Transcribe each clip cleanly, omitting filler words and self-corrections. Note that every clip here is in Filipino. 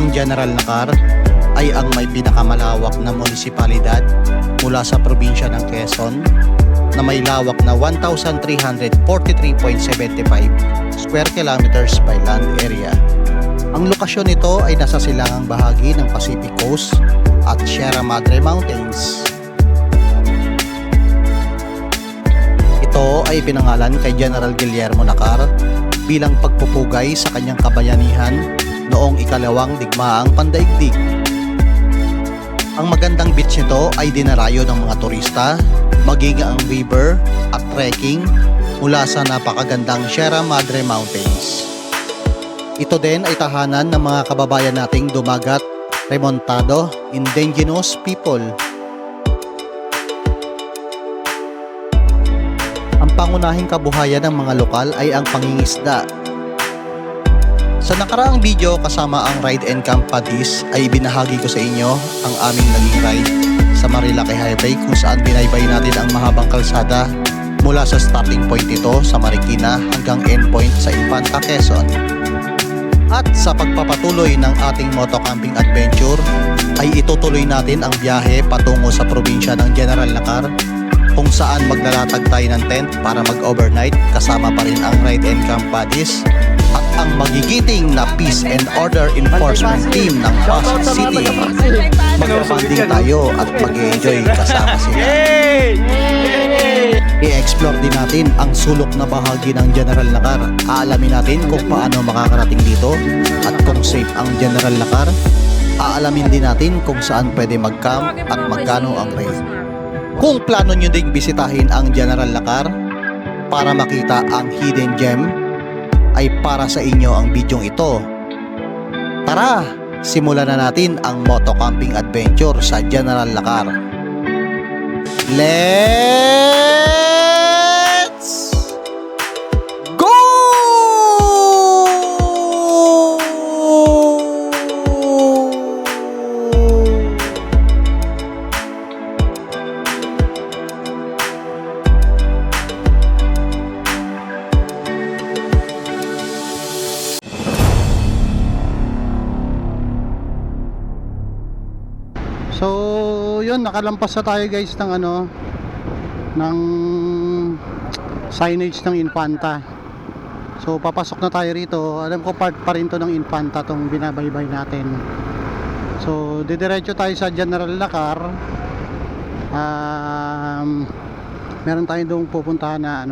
Ang General Nakar ay ang may pinakamalawak na munisipalidad mula sa probinsya ng Quezon na may lawak na 1,343.75 square kilometers by land area. Ang lokasyon nito ay nasa silangang bahagi ng Pacific Coast at Sierra Madre Mountains. Ito ay pinangalan kay General Guillermo Nakar bilang pagpupugay sa kanyang kabayanihan noong ikalawang digmaang pandaigdig. Ang magandang beach nito ay dinarayo ng mga turista, maging ang river at trekking mula sa napakagandang Sierra Madre Mountains. Ito din ay tahanan ng mga kababayan nating dumagat, remontado, indigenous people. Ang pangunahing kabuhayan ng mga lokal ay ang pangingisda. Sa nakaraang video kasama ang Ride and Camp Padis ay binahagi ko sa inyo ang aming naging ride sa Marilake Highway kung saan binaybay natin ang mahabang kalsada mula sa starting point nito sa Marikina hanggang endpoint sa Infanta, Quezon. At sa pagpapatuloy ng ating motocamping adventure ay itutuloy natin ang biyahe patungo sa probinsya ng General Nakar kung saan maglalatag tayo ng tent para mag-overnight kasama pa rin ang Ride and Camp Padis at ang magigiting na Peace and Order Enforcement Team ng Pasig City. Mag-banding tayo at mag-enjoy kasama sila. I-explore din natin ang sulok na bahagi ng General Nakar. Aalamin natin kung paano makakarating dito at kung safe ang General Nakar. Aalamin din natin kung saan pwede mag-camp at magkano ang rate. Kung plano nyo ding bisitahin ang General Nakar para makita ang hidden gem, ay para sa inyo ang bidyong ito. Tara, simulan na natin ang motocamping adventure sa General Nakar. Let's go! So, yun, nakalampas na tayo guys ng ng signage ng Infanta. So, papasok na tayo rito. Alam ko part pa rin to ng Infanta tong binabaybay natin. So, didiretso tayo sa General Nakar. Meron tayong doong pupuntahan na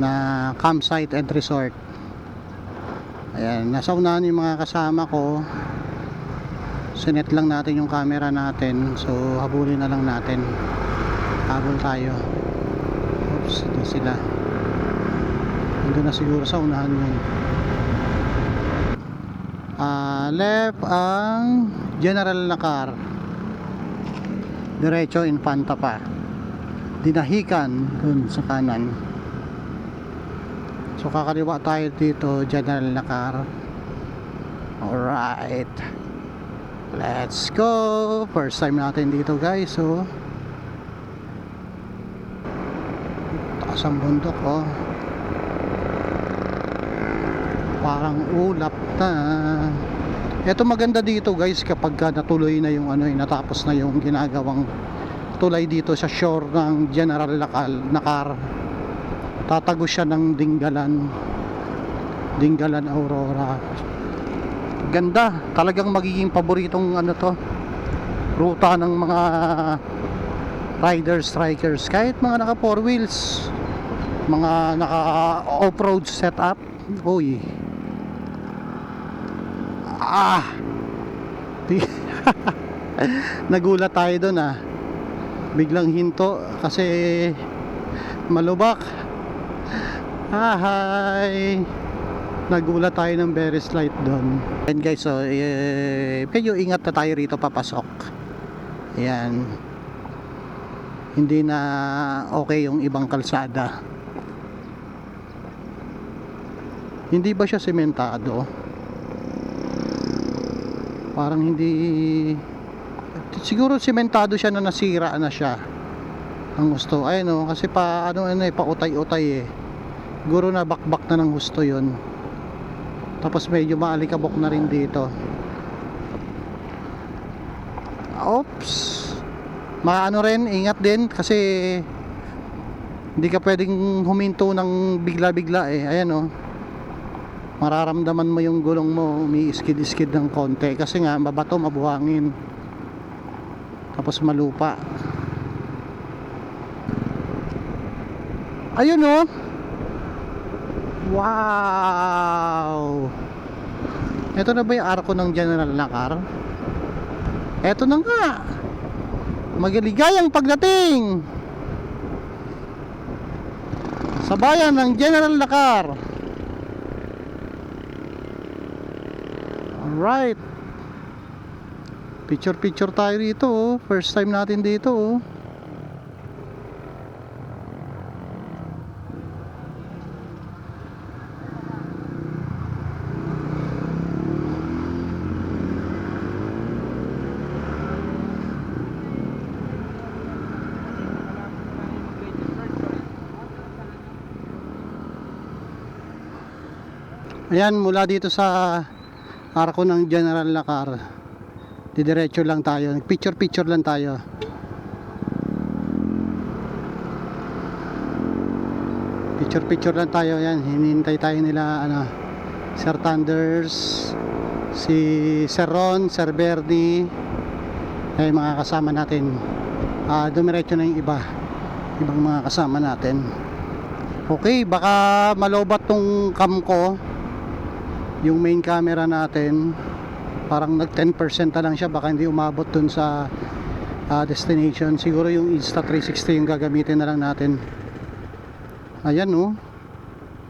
na campsite and resort. Ayan, nasa unahan yung mga kasama ko. Sinet lang natin yung camera natin. So habulin na lang natin. Habol tayo. Oops, ito sila. Nandun na siguro sa unahan yun. Left ang General Nakar. Diretso Infanta pa. Dinahikan dun sa kanan. So kakaliwa tayo dito General Nakar. Alright, let's go. First time natin dito guys. So taas ang bundok parang ulap na. Ito maganda dito guys kapag natuloy na yung natapos na yung ginagawang tulay dito sa shore ng General Nakar. Tatago siya ng Dinggalan Aurora. Ganda, talagang magiging paboritong ruta ng mga riders, strikers, kahit mga naka 4 wheels, mga naka off-road setup. Uy, nagulat tayo doon biglang hinto kasi malubak. Hi, nagulat tayo ng very slight doon. And guys, so medyo ingat na tayo rito papasok. Ayan, hindi na okay yung ibang kalsada. Hindi ba siya sementado? Parang hindi. Siguro sementado siya na nasira na siya. Ang gusto ay kasi pa pautay-utay Siguro na bakbak na ng gusto 'yon. Tapos medyo maalikabok na rin dito. Oops. Maano rin, ingat din kasi hindi ka pwedeng huminto ng bigla-bigla eh. Ayan oh. Mararamdaman mo yung gulong mo umi-skid-skid ng konti kasi nga mabato, mabuhangin. Tapos malupa. Ayun oh. Wow. Ito na ba yung arko ng General na car? Ito na nga. Magaligayang pagdating sa bayan ng General Lakar. Alright. Picture tayo dito oh. First time natin dito oh. Ayan, mula dito sa arko ng General Lakar, didiretso lang tayo, picture lang tayo. Picture lang tayo. Yan, hinihintay tayo nila Sir Thunders, si Sir Ron, Sir Bernie, ay mga kasama natin. Dumiretso na yung ibang mga kasama natin. Okay, baka malobat tong cam ko, yung main camera natin. Parang nag 10% na lang siya, baka hindi umabot dun sa destination. Siguro yung Insta360 yung gagamitin na lang natin. Ayan oh,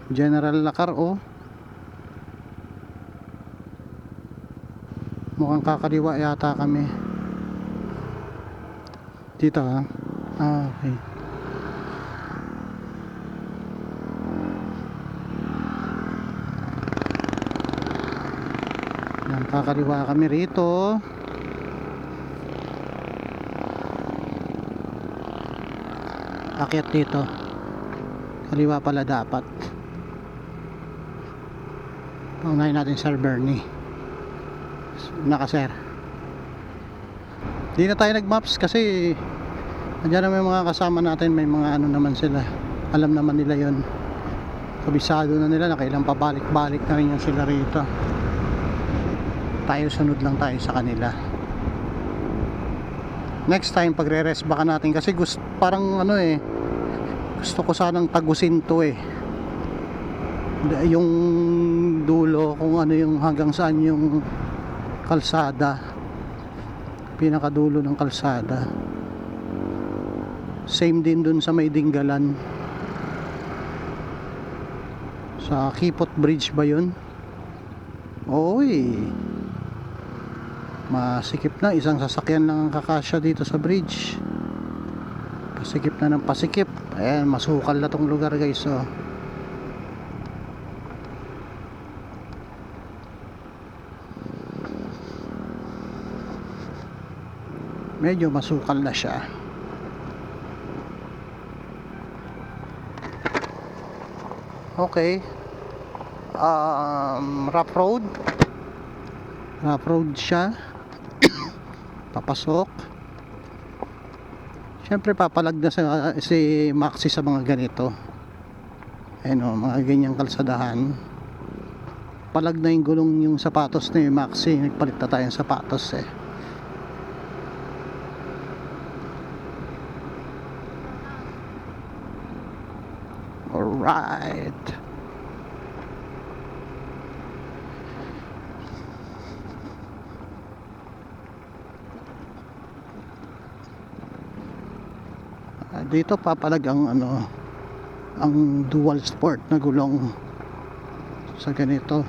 General Lakar oh. Mukhang kakaliwa yata kami dito ha. Okay. Yan, kakaliwa kami rito. Akyat dito. Kaliwa pala dapat. Paunahin natin Sir Bernie. Naka sir. Di na tayo nag-maps kasi andyan na may mga kasama natin, may mga ano naman sila. Alam naman nila yon. Kabisado na nila, nakailang pabalik-balik na rin yung sila rito. Tayo sunod lang tayo sa kanila. Next time pagre-rest baka natin kasi parang ano eh, gusto ko sanang tagusin to eh, yung dulo, kung ano yung hanggang saan yung kalsada, pinakadulo ng kalsada. Same din dun sa may Dinggalan, sa Kipot Bridge ba yun? Oy, masikip na, isang sasakyan lang ang kakasya dito sa bridge. Pasikip na ng pasikip. Ayan, masukal na tong lugar guys oh. Medyo masukal na siya. Okay. Rough road siya. Papasok. Siyempre papalag na si Maxi sa mga ganito. Ayun o, mga ganyang kalsadahan. Palag na yung gulong yung sapatos ni Maxi. Nagpalit na tayong sapatos eh. Alright. Dito papalag ang ang dual sport na gulong sa ganito,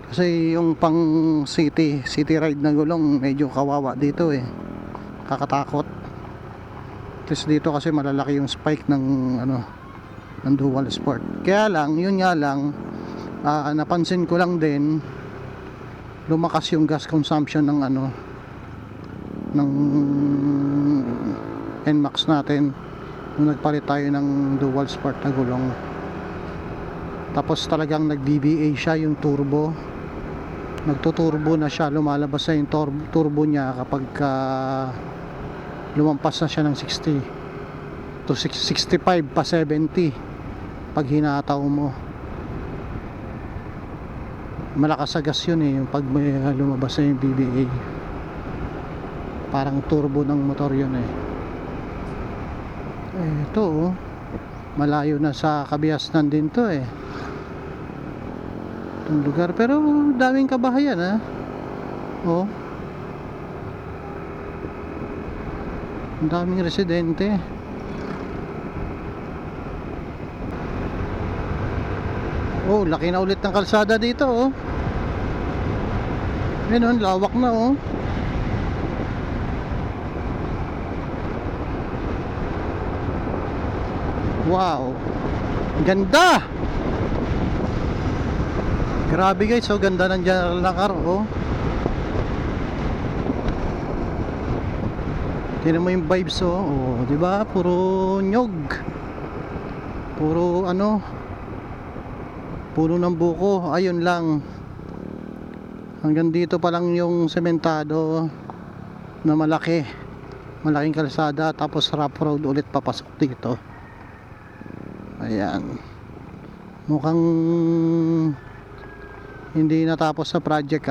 kasi yung pang city ride na gulong medyo kawawa dito eh, kakatakot. At least dito kasi malalaki yung spike ng ng dual sport. Kaya lang, yun nga lang, napansin ko lang din lumakas yung gas consumption ng ng NMAX natin nung nagpalit tayo ng dual sport na gulong. Tapos talagang nag BBA siya, yung turbo. nagtuturbo na siya, lumalabas na yung turbo niya kapag lumampas na siya ng 60 to 65 pa 70 pag hinataw mo. Malakas sa gas yun eh, yung pag may lumabas na yung BBA, parang turbo ng motor yun eh. Ito oh, malayo na sa Kabiasnan din to eh, itong lugar, pero daming kabahayan ha. Oh, ang daming residente. Oh, laki na ulit ng kalsada dito oh. Ayun oh, lawak na oh. Wow, ganda. Grabe guys, so ganda ng General na car oh. Tingnan mo yung vibes oh, oh, di ba? Puro nyog. Puro ano, puno ng buko, ayun lang. Hanggang dito pa lang yung sementado na malaking kalsada, tapos rough road ulit papasok dito. Ayan, mukhang hindi natapos sa project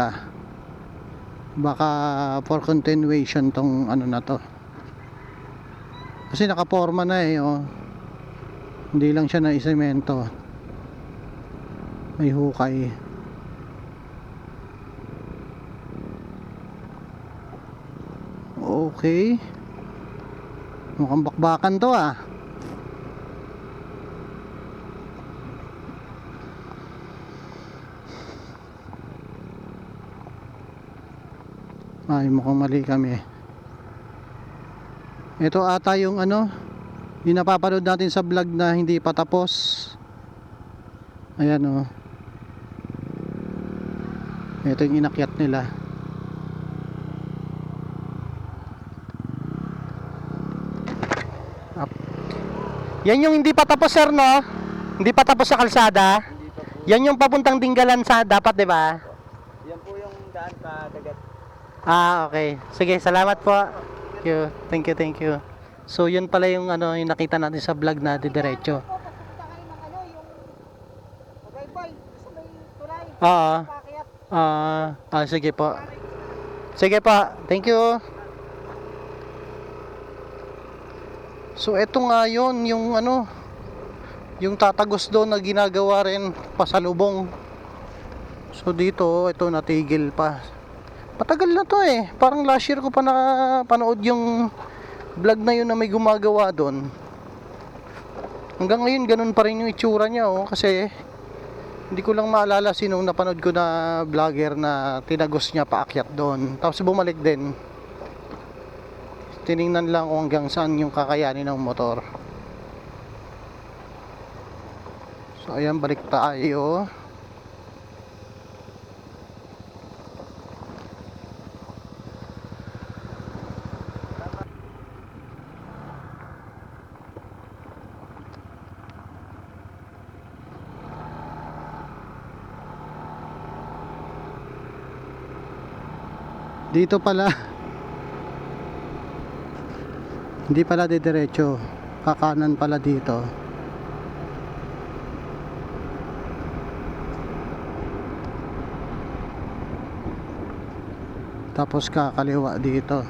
baka for continuation tong ano na to, kasi nakaporma na eh oh. Hindi lang siya na isemento, may hukay. Okay, mukhang bakbakan to ay mukhang mali kami. Ito ata yung ano, yung napapanood natin sa vlog na hindi pa tapos. Ayan oh, ito yung inakyat nila. Up. Yan yung hindi pa tapos sir no? Hindi pa tapos sa kalsada. Yan yung papuntang Dinggalan sa dapat, di ba? Yan po yung daan pa dagat. Okay. Sige, salamat po. Thank you, thank you. So, yun pala yung ano, yung nakita natin sa vlog na diretso. Pupunta kayo ng ano, yung Tagaybay, sa may tulay. Oo. Paakyat. Sige po. Sige po. Thank you. So, eto nga yun, yung ano, yung tatagos doon na ginagawa rin pasalubong. So, dito, ito natigil pa. Matagal na to eh. Parang last year ko pa napanood yung vlog na yun na may gumagawa doon. Hanggang ngayon ganun pa rin yung itsura niya oh. Kasi hindi ko lang maalala sinong napanood ko na vlogger na tinagos niya paakyat doon. Tapos bumalik din. Tiningnan lang kung hanggang saan yung kakayanin ng motor. So ayan, balik tayo. Dito pala hindi pala diretso, kakanan pala dito. Tapos kakaliwa dito.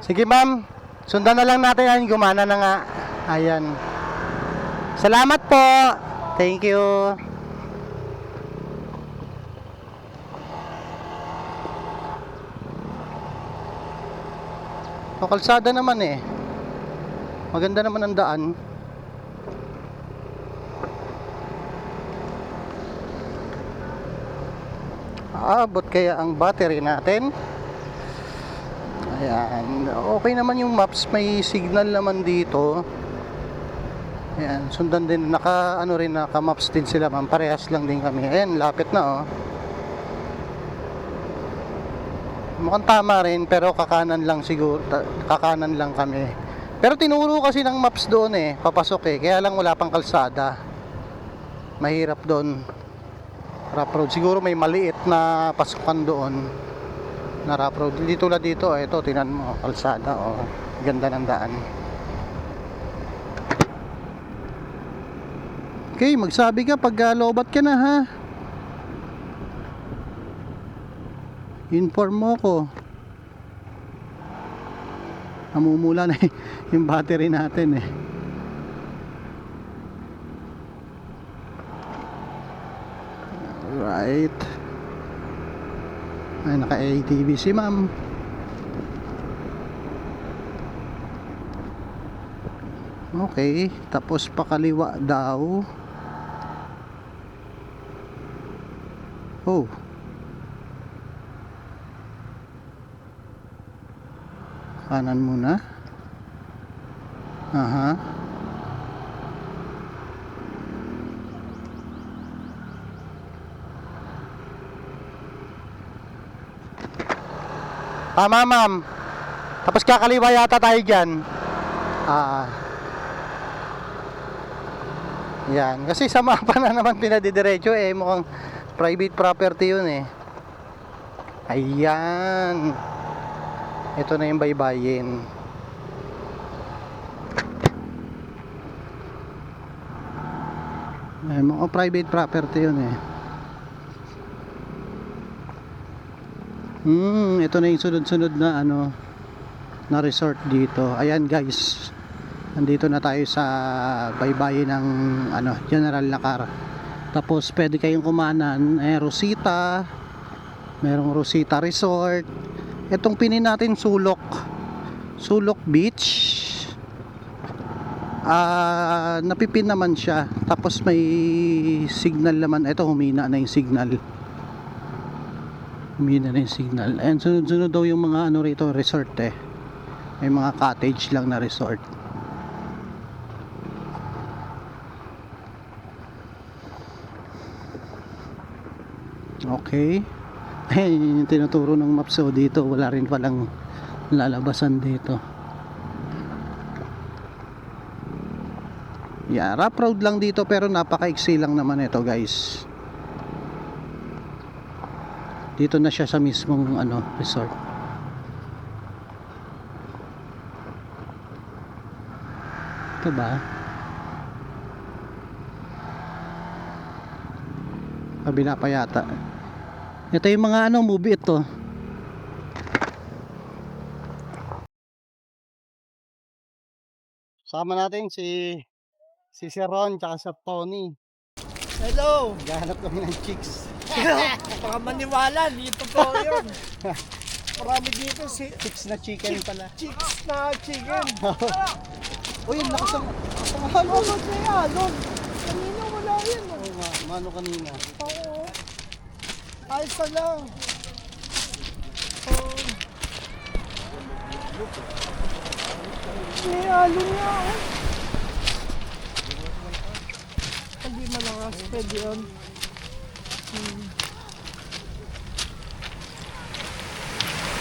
Sige ma'am, sundan na lang natin yan, gumana na nga. Ayan. Salamat po. Thank you. O, kalsada naman eh. Maganda naman ang daan. Aabot kaya ang battery natin? Ayan, okay naman yung maps, may signal naman dito. Ayan, sundan din, naka maps din sila ma'am, parehas lang din kami. Ayan, lapit na oh. Mukhang tama rin, pero kakanan lang siguro, kakanan lang kami. Pero tinuro kasi ng maps doon eh, papasok eh, kaya lang wala pang kalsada. Mahirap doon. Rough road, siguro may maliit na pasukan doon na rough road. Hindi tulad dito, ito, tinan mo, kalsada oh. Ganda ng daan. Okay, magsabi ka pag lobat ka na ha. Inform mo ko. Namumula na yung battery natin eh. Alright. Ay, naka-ATV si ma'am. Okay, tapos pakaliwa daw. Oh. Kanan muna. Aha. Tama ma'am. Tapos kakaliwa yata tayo dyan. Yan. Kasi sa mapa na naman pinadidiretso eh. Mukhang private property yun eh. Ayan. Ito na yung baybayin. Ay, mukhang private property yun eh. Ito na yung sunod-sunod na ano na resort dito. Ayan guys. Nandito na tayo sa baybayin ng ano, General Lacar. Tapos pwede kayong kumanan Rosita. Merong Rosita Resort. Itong pinin natin Sulok. Sulok Beach. Napipin naman siya. Tapos may signal naman. Ito humina na yung signal. Humina na yung signal. And sunod-sunod daw yung mga ano rito, resort eh. May mga cottage lang na resort. Okay. Yung tinuturo ng maps so dito wala rin palang lalabasan dito. Yeah, rough road lang dito pero napaka-iksi lang naman ito guys. Dito na siya sa mismong ano, resort. Ito ba? Kabila pa yata. Ito yung mga ano, movie ito. Sama natin si Sir Ron tsaka si Tony. Hello! Gahanap kami ng chicks. Baka maniwala, dito po yun. Marami dito si Chicks na chicken pala. chicks na chicken. Uy, ang lakas ng Ano ba kaya? Doon. Kanina wala yan. Oo nga, mano kanina. Oo. Ayos na lang. Oh. May halo niya. Hindi malakas. Pwede yun.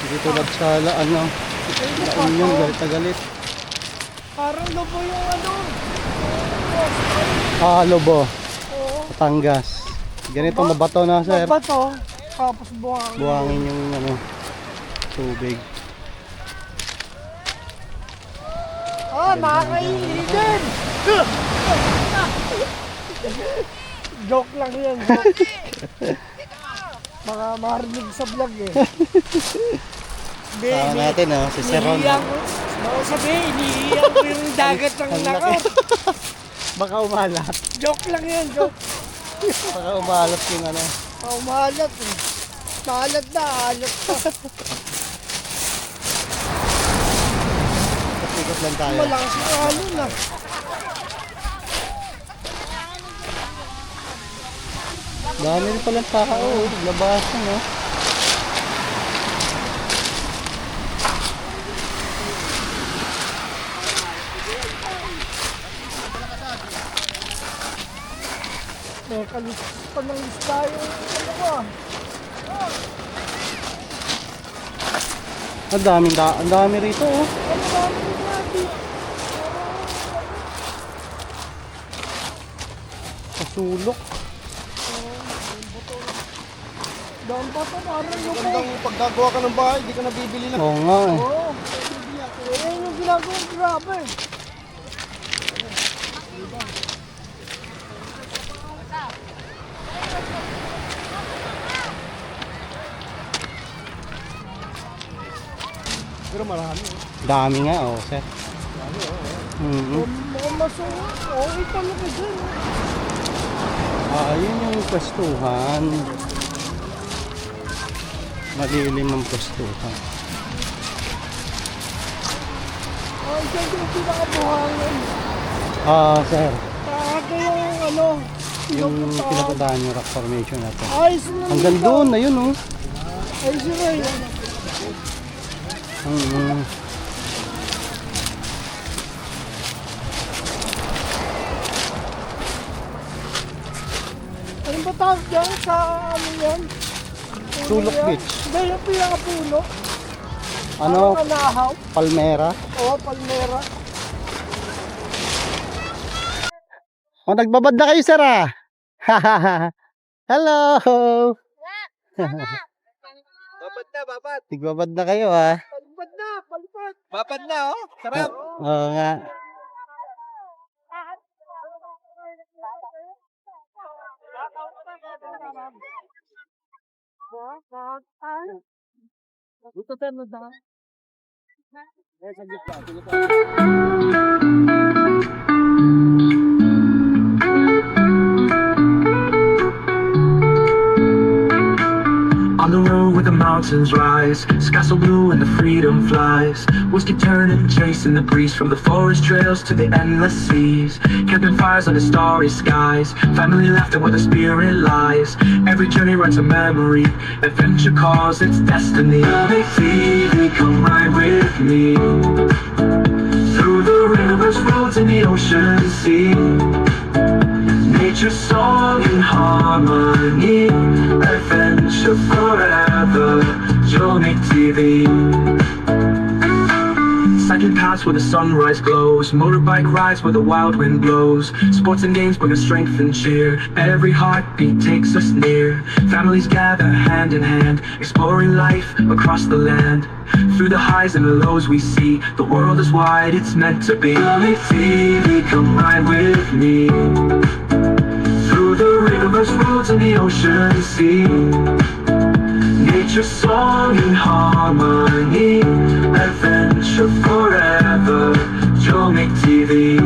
Hindi tulad sa ano, yun, galit na galit. Parang lobo yung ano. Lobo, Oo. Batangas. Ganito mabato na sir. Bato. Tapos buhangin. Buhangin yung ano, tubig. Nakakainitin! Joke lang yan. Joke. Baka marinig sa vlog eh. Sama natin si Sir Ron. Baka sabihin, iniiyak ko yung dagat ng nakar. Baka umalat. Joke lang yan, joke. Baka umalat yung ano. Umalat eh. Maalat na, alat pa. Ikot lang tayo. Malakas na halo na. Dami rin palang tao. Labasan, no? Teka, panalis tayo. Ano ko? Ang dami rito, oh. Ano ba ang natin? Pasulok. Daan pa ito, parang yung Magandang paggagawa ka ng bahay, di ka nabibili na. Oo nga, eh. Oo. Yung ginagawa, grabe. Pero marami. Dami nga, oh, sir. Mukhang masuwa. Okay talaga dyan. Ayun yung pwestuhan. Malilim ang pwestuhan. Ay, dyan yung pinakabuhangin. Sir. Kaya yung ano, Yung pinapuntahan yung rock formation na to. ay, sila. Hanggang doon, ayun, oh. Ay, sila yun. Ano ba tawag dyan sa ano yan? Sulok Beach. Hindi, yung pinakapuno. Ano? Parang anahaw. Palmera. Oo, palmera. Oh, nagbabad na kayo, sir, ah. Hello. Babad na, babad. Nagbabad na kayo, ah. Palpad na, palpad. Babad na, oh. Sarap. Oo nga. Ito tayo na daan. On the road where the mountains rise, skies so blue and the freedom flies. Whiskey turning, chasing the breeze from the forest trails to the endless seas. Camping fires under starry skies, family laughter where the spirit lies. Every journey writes a memory, adventure calls its destiny. They see, come ride with me through the rivers, roads, and the ocean sea. Nature's song in harmony, adventure forever, Johnny TV. Cycling paths where the sunrise glows, motorbike rides where the wild wind blows. Sports and games bring us strength and cheer, every heartbeat takes us near. Families gather hand in hand, exploring life across the land. Through the highs and the lows we see, the world is wide, it's meant to be. Johnny TV, come ride with me through the rivers, roads, and the ocean sea. Nature's song in harmony, adventure forever, Johnny TV.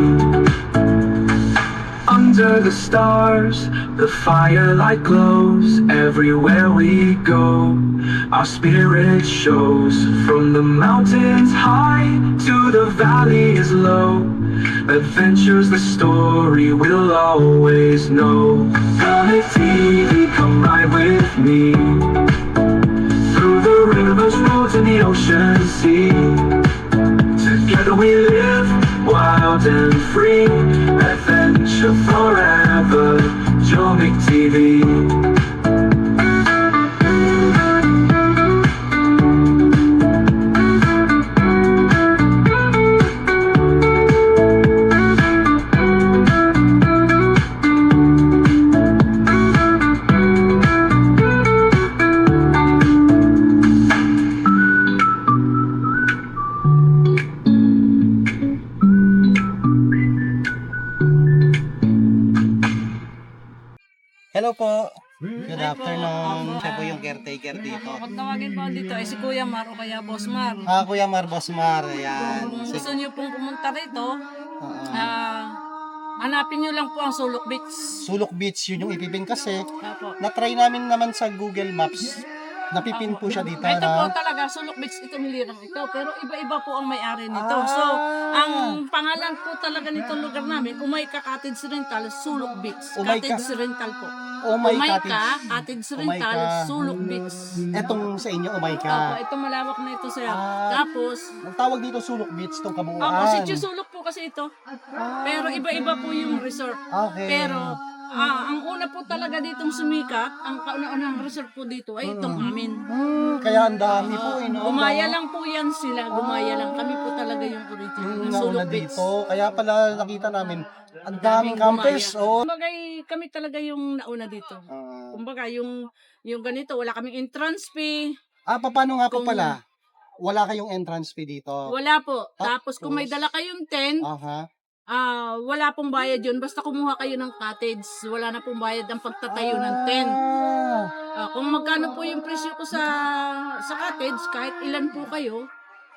Under the stars, the firelight glows. Everywhere we go, our spirit shows. From the mountains high to the valleys low, adventure's the story we'll always know. Johnny TV, come ride with me through the rivers, roads, and the ocean sea. Together we live, wild and free, adventure forever, Johnny TV. Hello po. Good afternoon. Siya po yung caretaker dito. Kung tawagin po dito ay si Kuya Mar o kaya Boss Mar. Kuya Mar, Boss Mar. Ayan. Kung gusto niyo pong pumunta rito, Oo. hanapin niyo lang po ang Sulok Beach. Sulok Beach, yun yung ipipin kasi. Opo. Na-try namin naman sa Google Maps. Napipin po siya dito Ito po na. talaga, Sulok Beach, itong hilirang ito. Pero iba-iba po ang may-ari nito. So, ang pangalan po talaga nitong lugar namin, Umayka Cottage Rental, Sulok Beach. Umayka. Cottage Rental po. Umayka, Cottage Rental, Umayka. Sulok Beach. Etong sa inyo, Opo, Umayka. ito malawak na ito sir. Ah. Tapos, Ang tawag dito Sulok Beach, itong kabuuan. opo, Sitio Sulok po kasi ito. Pero iba-iba po yung resort. Okay. Pero, ang una po talaga ditong sumikat, ang kauna-unang resort po dito ay itong amin. Kaya ang dami po, no? Gumaya lang po yan sila, gumaya lang. Kami po talaga yung original Yung ng nauna Sulok Beach. dito. Kaya pala nakita namin, ang daming campers. Oh. Kumbaga, kami talaga yung nauna dito. Kumbaga, yung ganito, wala kaming entrance fee. Paano nga po Kung- pala? Wala kayong entrance fee dito? Wala po. Tapos kung may dala kayong tent, Aha. wala pong bayad yun. Basta kumuha kayo ng cottage. Wala na pong bayad ang pagtatayo ng tent. Kung magkano po yung presyo ko sa cottage, kahit ilan po kayo,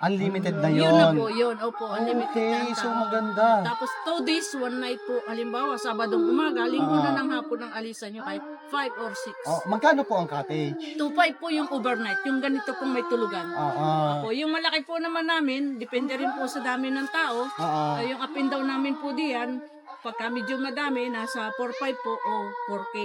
Unlimited na yun na yun. po, yun. Opo, unlimited na Okay, ang so tao. maganda. Tapos 2 days, 1 night po. Halimbawa, Sabadong umaga, Linggo na ng hapon ang alisan nyo kahit 5 or 6. Magkano po ang cottage? 2.5 po yung overnight, yung ganito pong may tulugan. Oo. O, yung malaki po naman namin, depende rin po sa dami ng tao. Oo. Yung up and down namin po diyan, pagka medyo madami, nasa 4.5 po o 4K.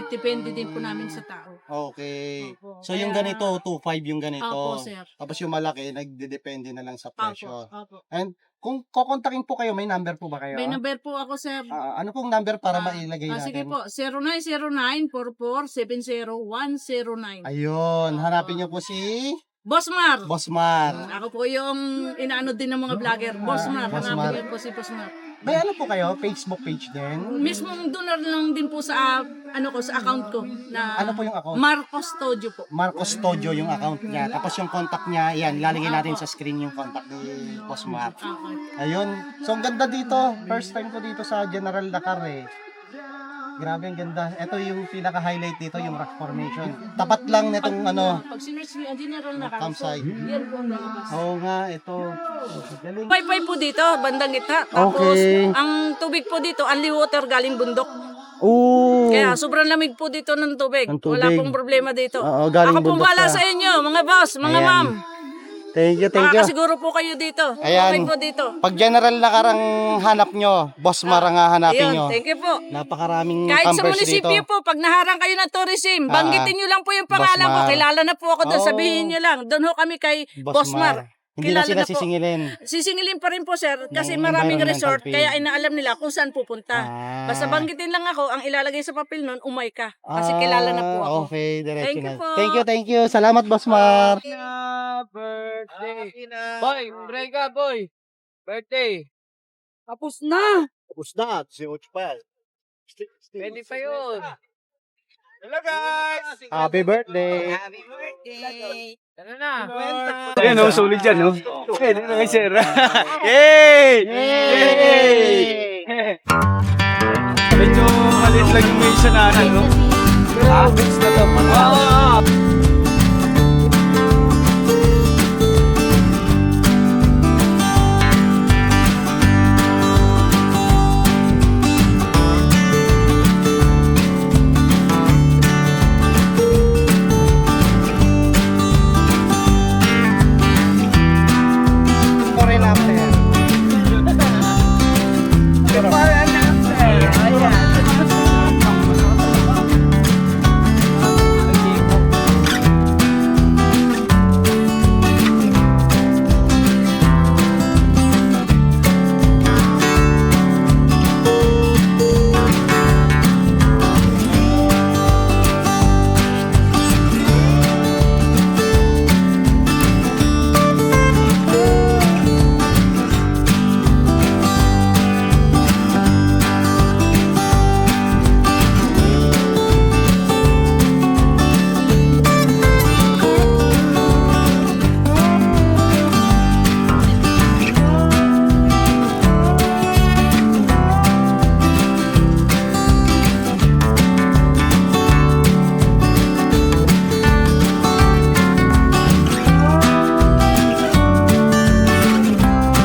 Depende din po namin sa tao. Okay. Opo. So yung Kaya- ganito, 2.5 yung ganito. Opo, sir. Tapos yung malaki, nagdedepende na lang sa Opo, presyo. opo. And kung kukontakin po kayo, may number po ba kayo? May number po ako, sir. Ano pong number para mailagay natin? Sige po, 0909-44-70109. Ayun, hanapin niyo po si Boss Mar. Boss Mar. Ako po yung inaano din ng mga vlogger. Boss Mar. Boss Hanapin Mar. niyo po si Boss Mar. May ano po kayo? Facebook page din? Mismo doon lang din po sa sa account ko na Ano po yung account? Marcos Studio po. Marcos Studio yung account niya. Tapos yung contact niya, yan, ilalagay natin sa screen yung contact ni Boss Mar. Okay. Ayun. So, ang ganda dito. First time ko dito sa General Dakar eh. Grabe, ang ganda. Ito yung pinaka-highlight dito, yung rock formation. Tapat lang nitong Pag sinerge niyo ang general na campsite. yan po ang lalabas. Oo nga, ito. Galing. Wi-Fi po dito, bandang gitna. Tapos, Okay. ang tubig po dito, only water galing bundok. Oo. Kaya sobrang lamig po dito ng tubig. Ng tubig. Wala pong problema dito. Oo, galing Ako pong bundok bahala pa. sa inyo, mga boss, mga Ayan. ma'am. Thank you, thank you. Makakasiguro po kayo dito. Ayan. Okay po dito. Pag General Dakar ang hanap nyo, Boss Mar ang hahanapin nyo. Ayun, thank you po. Napakaraming Kahit sa campers munisipyo dito. po, pag naharang kayo ng tourism, banggitin nyo lang po yung pangalan Boss ko. Mar. Kilala na po ako doon. Oh. Sabihin nyo lang. Doon ho kami kay Boss Mar. Hindi na Kilala sila na po. sisingilin. Sisingilin pa rin po, sir. Kasi Ng maraming environmental resort, fee. kaya inaalam nila kung saan pupunta. Basta Ah. banggitin lang ako, ang ilalagay sa papel nun, Umayka. Kasi kilala na po ako. Okay, diretso Thank you na. po. Thank you. Salamat, Boss Mar. Birthday. Boy, break boy. Birthday. Tapos na! Tapos na, si Uch pa. Pwede pa yun. Hello guys! Happy birthday. Ano na? Ayan o, solid yan o. Ayan na sir. Yay! Medyo maliit lang yung may isa natin, no? Mix na to.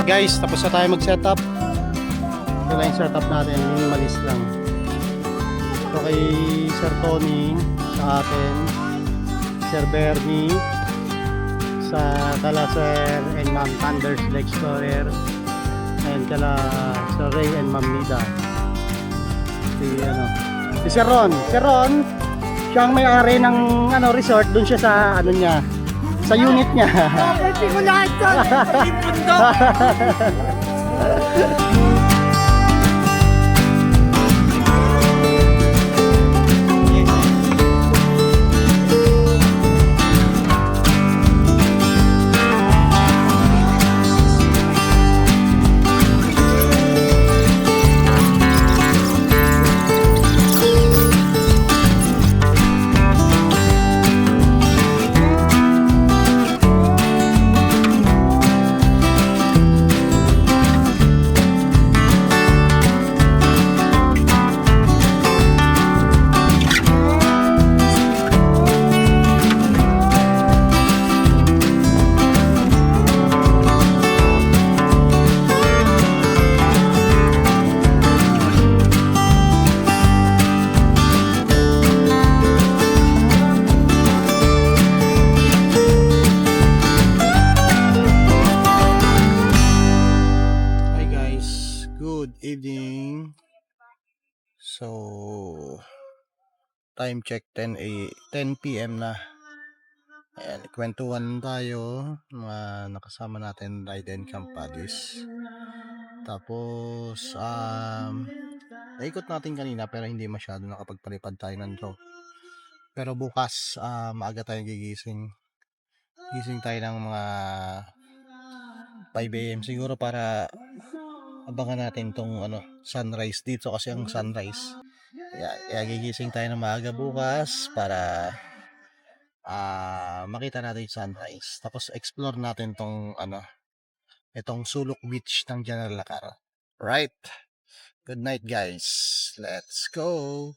Guys, tapos na tayo mag-setup. Ito lang yung setup natin, minimalist lang. Ito kay Sir Tony, sa akin, Sir Bernie, sa kala Sir and Ma'am Thunders the Explorer, and kala Sir Ray and Ma'am Nida. Si Si Sir Ron. Sir Ron, siya ang may-ari ng resort. Doon siya sa niya. Sa unit niya. Property ko lahat to. Hi guys, good evening. So, time check 10 p.m. na. Ayan, kwentuhan tayo, mga nakasama natin ride and camp buddies. Tapos, naikot natin kanina pero hindi masyado, nakapagpalipad tayo ng drone. Pero bukas, maaga tayo gigising. Gising tayo ng mga 5 a.m. siguro para abangan natin tong sunrise dito kasi ang sunrise. Kaya gigising tayo ng maaga bukas para makita natin yung sunrise. Tapos explore natin tong itong Sulok Beach ng General Lacar. Right. Good night guys. Let's go.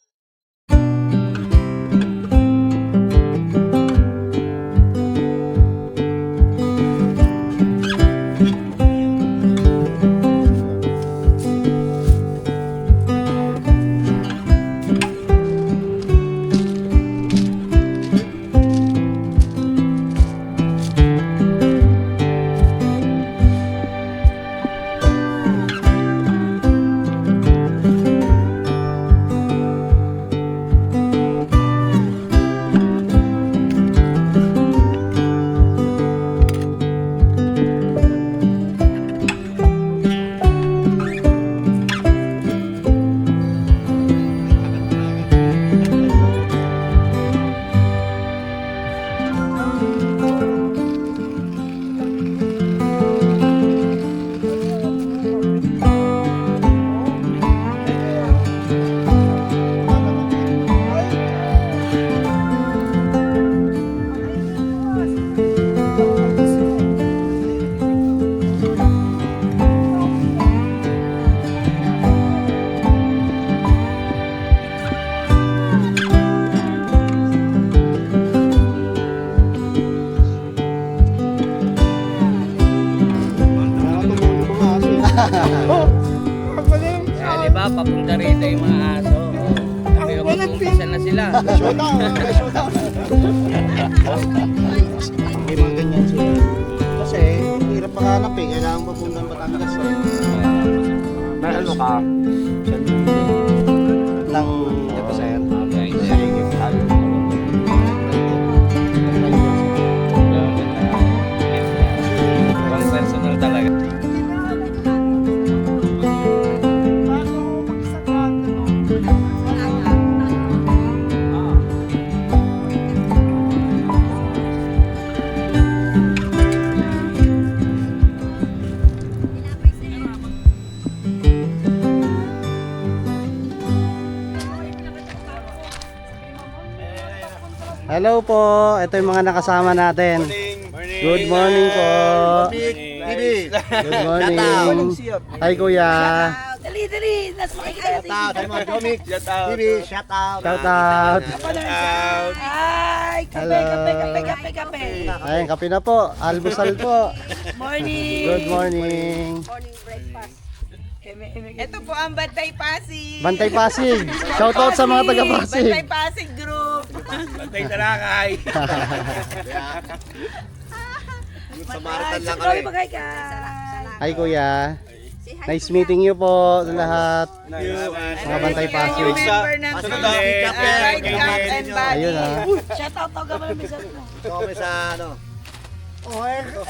Di ba, papunta rito yung mga aso. Pero mag-umpisa na sila. Showdown! May mga ganyan sila. Kasi, hirap makahanap eh. Kailangan papunta ng Batangas eh. May ano ka? Ng sir. Pang personal talaga. Hello po. Ito yung mga nakasama natin. Good morning po. Good morning. Hi kuya. Dali, dali. Nas makikita natin. Shout out. Ay, Hello. kape. Ayun, kape na po. Almusal po. Morning. Good morning. Ito po ang Bantay Pasig. Bantay Pasig. Shout out sa mga taga Pasig. Bantay Pasig Group. Bantay talakay. Samaritan lang kami. Hi kuya. Nice meeting you po sa lahat. Mga Bantay Pasig. Member ng Ride Camp and Buddy. Ayun ah.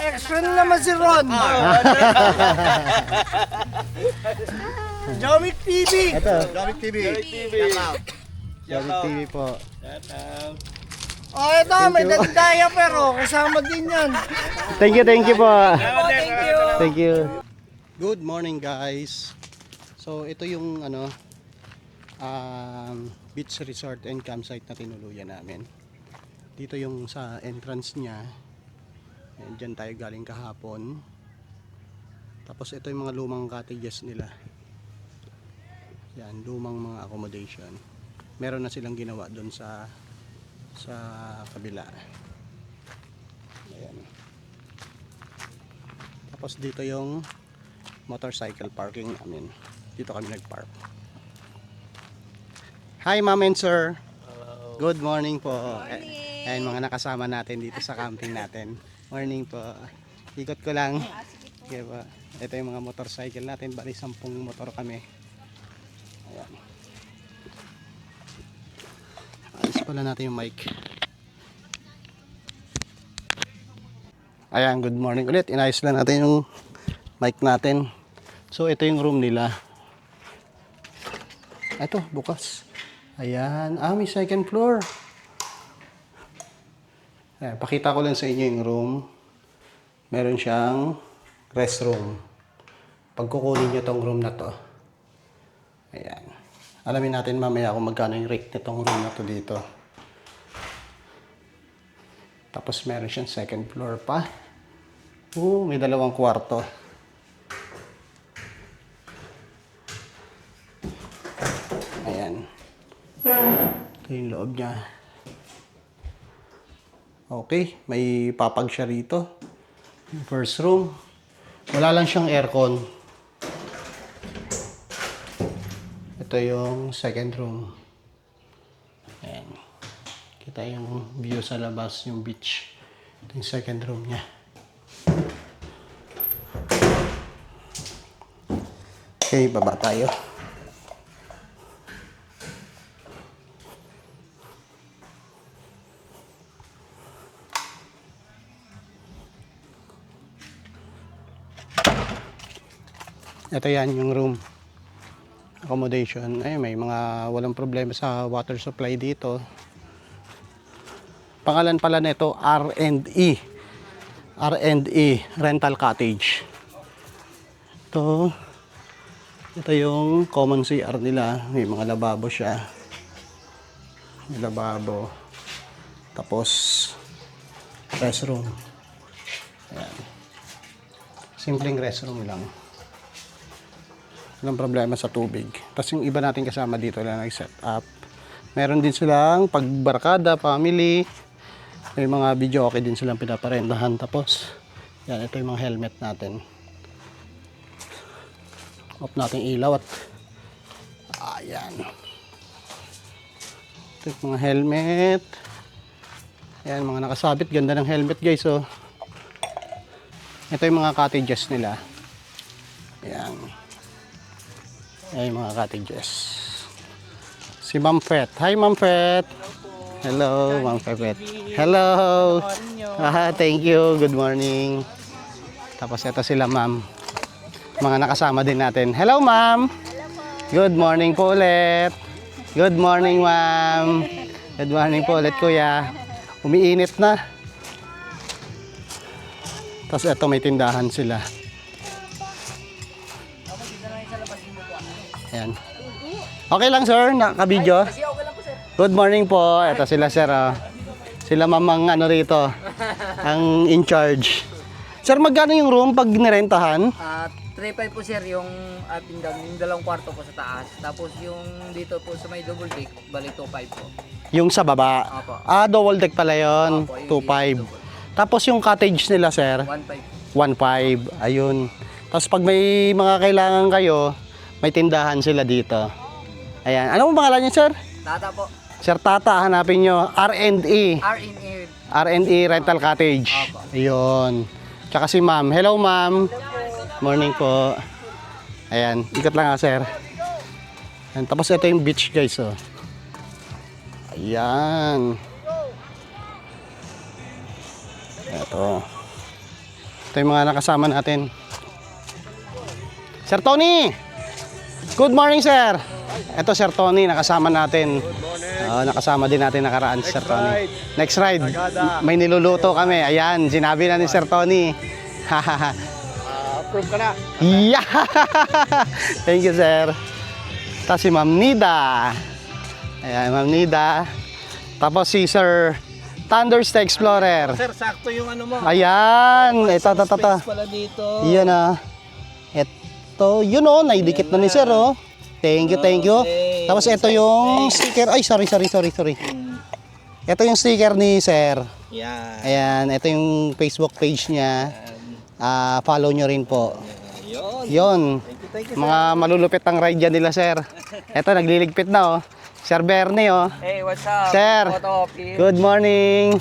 Extra na naman si Ron. Jomic TV. Ito, Jomic TV. Jomik TV po. Oh, ito, may dagdaya pero kasama din yan. Thank you po. Thank you. Thank you. Good morning guys. So ito yung beach resort and campsite na tinuluyan namin. Dito yung sa entrance niya. Ayan, dyan tayo galing kahapon. Tapos ito yung mga lumang cottages nila. Yan, lumang mga accommodation. Meron na silang ginawa doon sa kabila. Ayan. Tapos dito yung motorcycle parking namin. Dito kami nagpark. Hi ma'am and sir. Hello. Good morning po. Ayan mga nakasama natin dito sa camping natin. Morning po. Ikot ko lang. Okay po. Ito yung mga motorcycle natin. Bali 10 motor kami. Ayan. Ayos pala natin yung mic. Ayan, good morning ulit. Inayos lang natin yung mic natin. So ito yung room nila. Ito, bukas. Ayan. May second floor. Ayan, pakita ko lang sa inyo yung room. Meron siyang restroom. Pag kukunin nyo tong room na to. Ayan. Alamin natin mamaya kung magkano yung rate nitong room na to dito. Tapos meron siyang second floor pa. May 2 kwarto. Ayan. Ito yung loob niya. Okay, may papag siya rito. First room. Wala lang siyang aircon. Ito yung second room. Ayan. Kita yung view sa labas, yung beach. Ito yung second room niya. Okay, baba tayo. Ito yan yung room accommodation. Ay, may mga walang problema sa water supply dito. Pangalan pala nito R&E Rental Cottage. Ito yung common CR nila. May mga lababo siya. May lababo. Tapos restroom. Ayan. Simpleng restroom lang. Walang problema sa tubig. Tapos yung iba natin kasama dito lang nag-set up. Meron din silang pagbarkada, family. May mga video okay din silang pinaparendahan. Tapos, yan, ito yung mga helmet natin. Off natin ilaw at ayan. Ito yung mga helmet. Ayan, mga nakasabit. Ganda ng helmet guys. Oh. Ito yung mga cottages nila. Ayan. Ayan yung mga cottages. Si Ma'am Fet. Hi Ma'am Fet. Hello Ma'am Fet. Hello. Thank you. Good morning. Tapos ito sila Ma'am. Mga nakasama din natin. Hello Ma'am. Good morning po ulit. Good morning Ma'am. Good morning po ulit Kuya. Umiinit na. Tapos ito may tindahan sila. Ayan. Okay lang sir, naka-video. Good morning po. Ito sila sir. Sila mamang rito. Ang in charge. Sir, magkano yung room pag nirentahan? 3.5 po sir yung ating yung 2 kwarto po sa taas. Tapos yung dito po sa may double deck, bali 2.5 po. Yung sa baba? Opo. Double deck pala yun. Opo, yung 2.5. Tapos yung cottage nila sir? 1.5. 1.5. Ayun. Tapos pag may mga kailangan kayo, may tindahan sila dito. Ayan. Ano pong pangalan niyo sir? Tata po. Sir Tata, hanapin nyo. R&E. R&E Rental Cottage. Opo. Ayun. Tsaka si ma'am. Hello ma'am. Morning po. Ayan, ikot lang ha, sir. Ayan, tapos ito yung beach guys, oh. Ayan. Ito. Ito yung mga nakasama natin. Sir Tony! Good morning, sir! Ito, Sir Tony, nakasama natin. Nakasama din natin nakaraan, Sir Tony. Next ride. May niluluto kami. Ayan, sinabi na ni Sir Tony. Approve ka na. Yeah! Thank you, sir. Tapos si Ma'am Nida. Ayan, Ma'am Nida. Tapos si Sir Thunders the Explorer. Sir, sakto yung ano mo. Ayan, ito. Space pala dito. Yan ah. Ito, yun oh, naidikit na ni sir oh. Thank you, thank you. Okay. Tapos ito yung sticker. Ay, sorry. Ito yung sticker ni sir. Yan. Ayan, ito yung Facebook page niya. Follow nyo rin po. Yun. Thank you, Mga malulupit ang ride dyan nila, sir. Ito, nagliligpit na, oh. Sir Bernie, oh. Hey, what's up? Sir, Moto PH. good morning.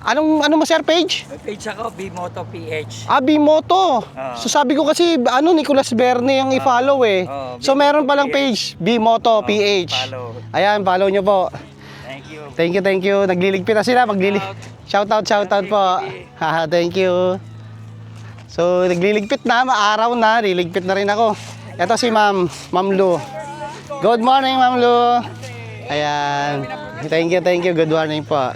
Ano mo, sir, page? May page ako, B-Moto PH. Bimoto. So sabi ko kasi, Nicolas Bernie yung i-follow eh. So meron palang page, Bimoto PH. Follow. Ayan, follow nyo po. Thank you. Thank you. Nagliligpit na sila. Shoutout po. Haha, thank you. So, nagliligpit na, maaraw na, liligpit na rin ako. Ito si Ma'am Lu. Good morning, Ma'am Lu. Ayan. Thank you. Good morning po.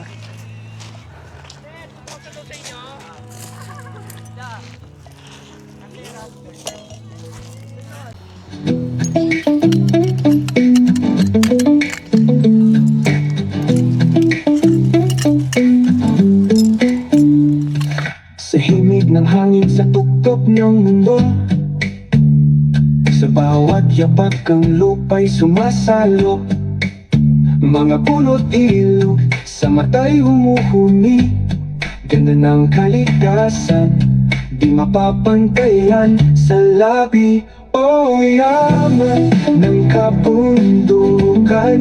Sa himig ng hangin sa tuktok ng mundo, sa bawat yapak ang lupa'y sumasalo. Mga pulot ilog sa mata'y humuhuni, ganda ng kalikasan, di mapapantayan sa labi. O yaman ng kabundukan,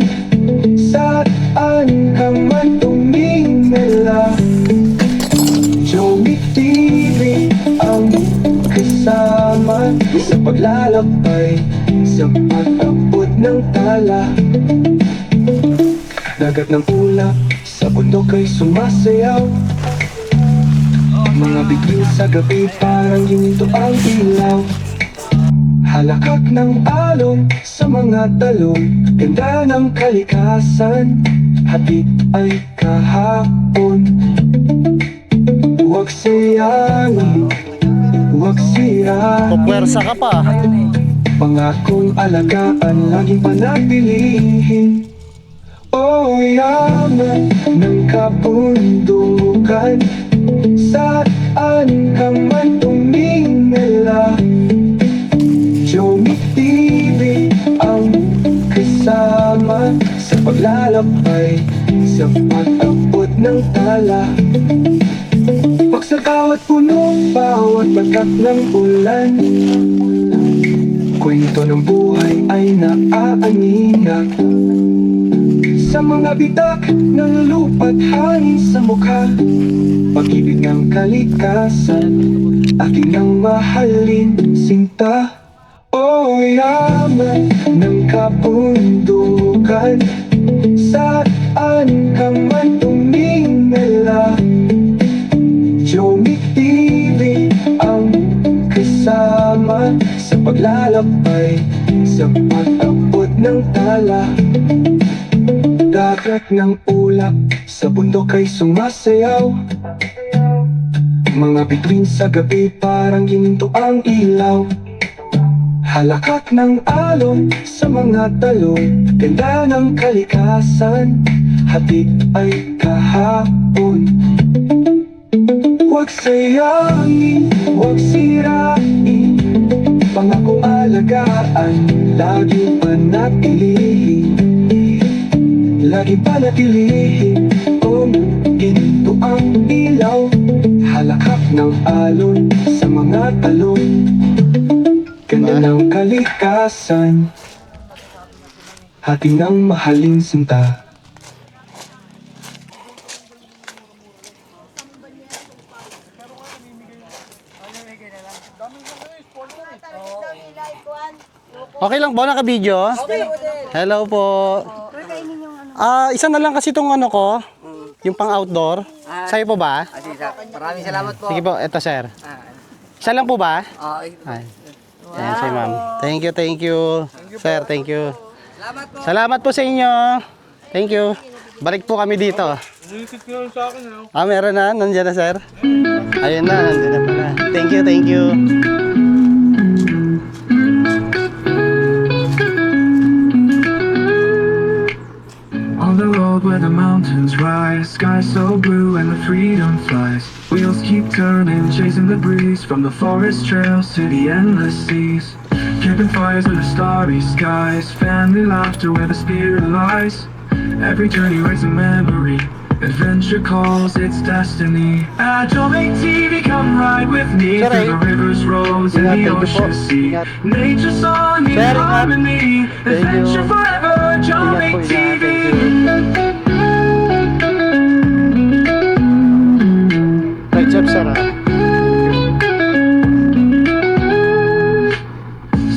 saan ka man tumingala. Joey TV ang kasama sa paglalakbay, sa pag-abot ng tala. Dagat ng ulap, sa bundok ay sumasayaw. Mga bituin sa gabi parang hininto ang ilaw. Halakak ng alon sa mga talon, ganda ng kalikasan, hatid ay kahapon. Huwag sayangin, huwag sirain, Pupwersa ka pa. pangakong alagaan, laging panatilihin. O yaman ng kabundukan, saan ka man tumingala. Joey TV ang kasama sa paglalakbay, sa pag-abot ng tala. Sa bawat puno, bawat batak ng ulan, kwento ng buhay ay naaaninag. Sa mga bitak ng lupa't hangin sa mukha, pag-ibig ng kalikasan, aking nang mahalin sinta. O yaman ng kabundukan, saan ka man tumingala. Joey TV ang kasama sa paglalakbay, sa pag-abot ng tala. Dagat ng ulap, sa bundok ay sumasayaw. Mga bituin sa gabi parang hininto ang ilaw. Halakak ng alon sa mga talon, ganda ng kalikasan, hatid ay kahapon. Huwag sayangin, huwag sirain, pangakong alagaan, laging panatilihin. Laging panatilihin, kung ginto ang ilaw. Halakak ng alon sa mga talon, ganda ng kalikasan, hati ng mahalin sinta. Live one. Okay lang po, naka-video? Hello po. Isa na lang kasi itong ano ko, yung pang outdoor. Sa'yo po ba? Sige, sir. Maraming salamat po. Sige po, eto sir. Isa lang po ba? Okay. Ay. Ayan si ma'am. Thank you. Sir, thank you. Salamat po. Salamat po sa inyo. Thank you. Balik po kami dito. Nalikit ko lang sa akin. Meron na. Nandiyan na, sir. Ayun na. Nandiyan na pala. Thank you. On the road where the mountains rise, sky so blue and the freedom flies. Wheels keep turning, chasing the breeze from the forest trails to the endless seas. Campfires under starry skies, family laughter where the spirit lies. Every journey waits a memory. Adventure calls, it's destiny. Atomic TV, come ride with me Sir, through the rivers, roads, and Ingat, the thank you po. ocean sea. Ingat. Nature song in Sir, ingat. harmony. Thank you. Adventure forever, Atomic Ingat po, TV. Right job, sir.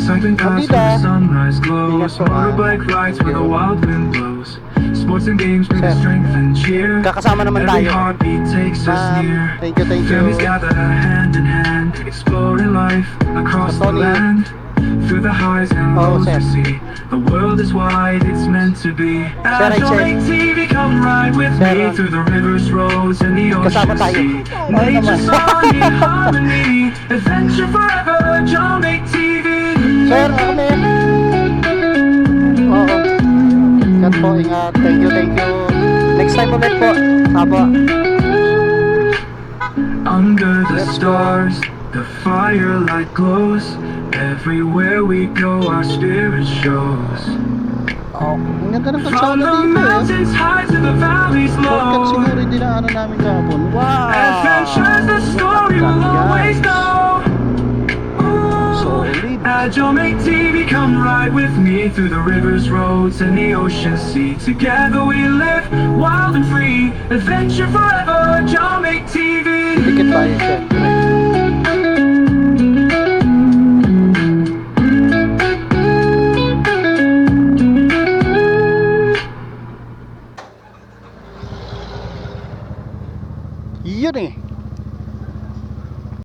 Cycling past Kapita. where the sunrise glows. Ingat po, Motorbike rides where the wild wind blows. Sports and games bring us Sir. strength and cheer. Kakasama naman Every tayo. heartbeat takes us Ma'am, near. thank you. Families gather hand in hand, exploring life across the Tony. land. Through the highs and Oh, lows sir. we see, the world is wide, it's meant to be. Sir, Atomic TV, come ride with Sir, me through the rivers, roads, and the Kasama ocean tayo. sea. Oo Nature naman. song in harmony, adventure forever, Atomic TV. Sir, kami. Oo. Ingat po, ingat. Thank you. Next time ulit po. Apo. Under the stars, the firelight glows. Everywhere we go, our spirit shows. Oh, ang ganda ng From kalsada the dito eh. mountains high to the valleys Shortcut low. siguro yung dinaanan namin kahapon. Wow! Adventures, the story will always know. Solid. Atomic TV, come ride with me through the rivers, roads, and the ocean sea. Together we live wild and free. Adventure forever, Atomic TV. Dikit tayo, syempre. Yun eh.